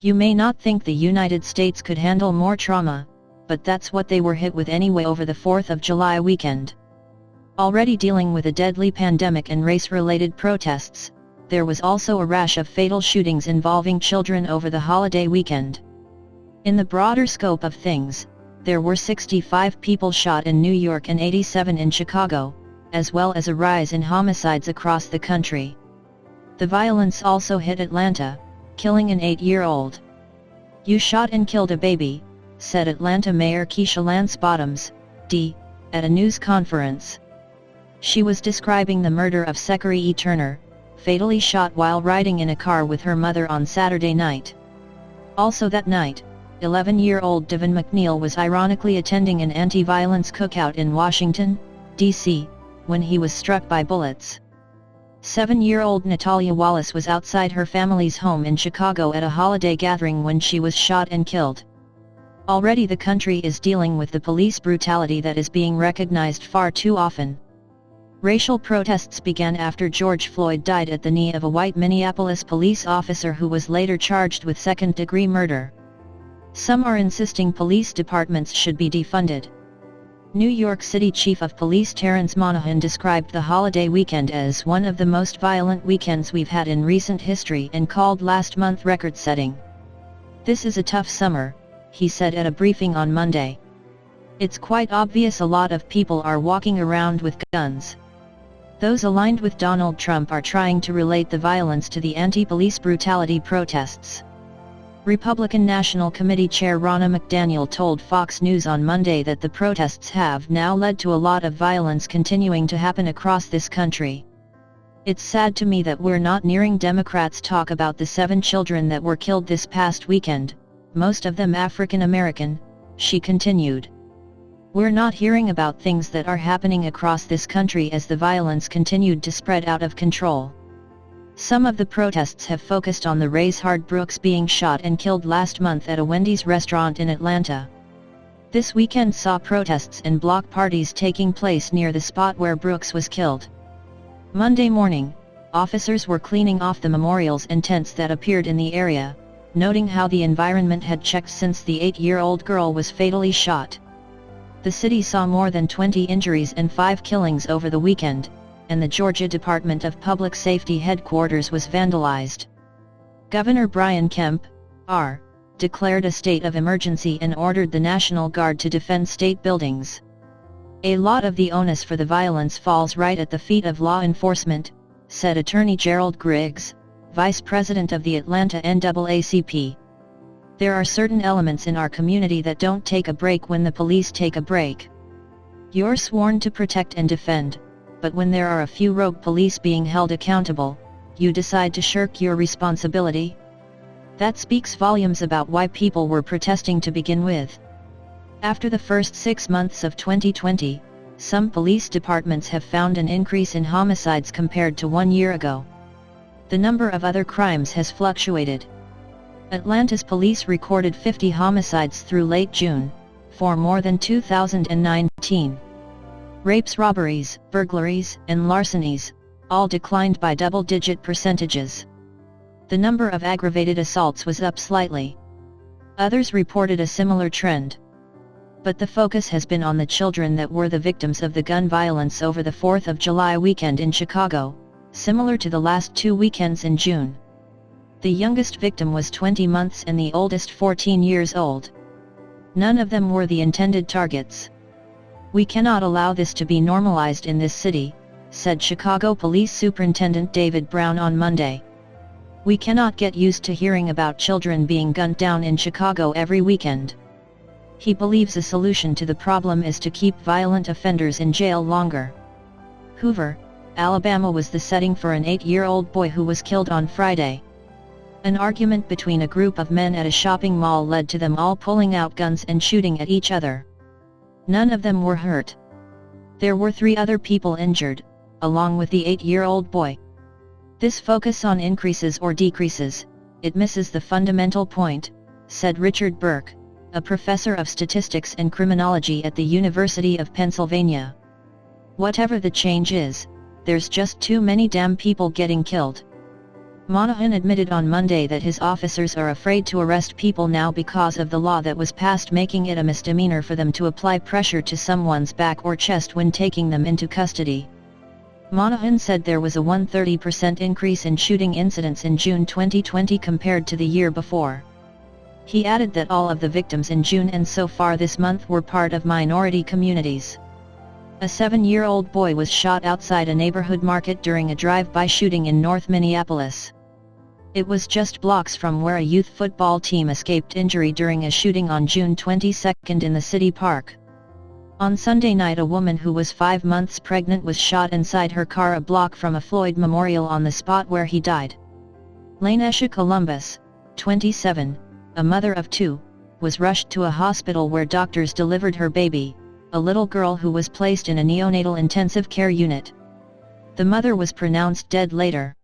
You may not think the United States could handle more trauma, but that's what they were hit with anyway over the 4th of July weekend. Already dealing with a deadly pandemic and race-related protests, there was also a rash of fatal shootings involving children over the holiday weekend. In the broader scope of things, there were 65 people shot in New York and 87 in Chicago, as well as a rise in homicides across the country. The violence also hit Atlanta, killing an 8-year-old. "You shot and killed a baby," said Atlanta Mayor Keisha Lance Bottoms, D., at a news conference. She was describing the murder of Secoriea Turner, fatally shot while riding in a car with her mother on Saturday night. Also that night, 11-year-old Devin McNeil was ironically attending an anti-violence cookout in Washington, D.C., when he was struck by bullets. 7-year-old Natalia Wallace was outside her family's home in Chicago at a holiday gathering when she was shot and killed. Already the country is dealing with the police brutality that is being recognized far too often. Racial protests began after George Floyd died at the knee of a white Minneapolis police officer who was later charged with second-degree murder. Some are insisting police departments should be defunded. New York City Chief of Police Terrence Monahan described the holiday weekend as one of the most violent weekends we've had in recent history and called last month record-setting. "This is a tough summer," he said at a briefing on Monday. "It's quite obvious a lot of people are walking around with guns. Those aligned with Donald Trump are trying to relate the violence to the anti-police brutality protests." Republican National Committee Chair Ronna McDaniel told Fox News on Monday that the protests have now led to a lot of violence continuing to happen across this country. "It's sad to me that we're not hearing Democrats talk about the 7 children that were killed this past weekend, most of them African American," she continued. "We're not hearing about things that are happening across this country as the violence continued to spread out of control." Some of the protests have focused on the Rayshard Brooks being shot and killed last month at a Wendy's restaurant in Atlanta. This weekend saw protests and block parties taking place near the spot where Brooks was killed. Monday morning, officers were cleaning off the memorials and tents that appeared in the area, noting how the environment had checked since the 8-year-old girl was fatally shot. The city saw more than 20 injuries and 5 killings over the weekend, and the Georgia Department of Public Safety headquarters was vandalized. Governor Brian Kemp, R., declared a state of emergency and ordered the National Guard to defend state buildings. "A lot of the onus for the violence falls right at the feet of law enforcement," said Attorney Gerald Griggs, vice president of the Atlanta NAACP. "There are certain elements in our community that don't take a break when the police take a break. You're sworn to protect and defend, but when there are a few rogue police being held accountable, you decide to shirk your responsibility. That speaks volumes about why people were protesting to begin with." After the first 6 months of 2020, some police departments have found an increase in homicides compared to 1 year ago. The number of other crimes has fluctuated. Atlanta's police recorded 50 homicides through late June, for more than 2019. Rapes, robberies, burglaries, and larcenies, all declined by double-digit percentages. The number of aggravated assaults was up slightly. Others reported a similar trend. But the focus has been on the children that were the victims of the gun violence over the 4th of July weekend in Chicago, similar to the last 2 weekends in June. The youngest victim was 20 months and the oldest 14 years old. None of them were the intended targets. "We cannot allow this to be normalized in this city," said Chicago Police Superintendent David Brown on Monday. "We cannot get used to hearing about children being gunned down in Chicago every weekend." He believes a solution to the problem is to keep violent offenders in jail longer. Hoover, Alabama was the setting for an 8-year-old boy who was killed on Friday. An argument between a group of men at a shopping mall led to them all pulling out guns and shooting at each other. None of them were hurt. There were 3 other people injured, along with the 8-year-old boy. "This focus on increases or decreases, it misses the fundamental point," said Richard Burke, a professor of statistics and criminology at the University of Pennsylvania. "Whatever the change is, there's just too many damn people getting killed." Monahan admitted on Monday that his officers are afraid to arrest people now because of the law that was passed making it a misdemeanor for them to apply pressure to someone's back or chest when taking them into custody. Monahan said there was a 130% increase in shooting incidents in June 2020 compared to the year before. He added that all of the victims in June and so far this month were part of minority communities. A 7-year-old boy was shot outside a neighborhood market during a drive-by shooting in North Minneapolis. It was just blocks from where a youth football team escaped injury during a shooting on June 22 in the city park. On Sunday night, a woman who was 5 months pregnant was shot inside her car a block from a Floyd memorial on the spot where he died. Lanesha Columbus, 27, a mother of 2, was rushed to a hospital where doctors delivered her baby, a little girl who was placed in a neonatal intensive care unit. The mother was pronounced dead later.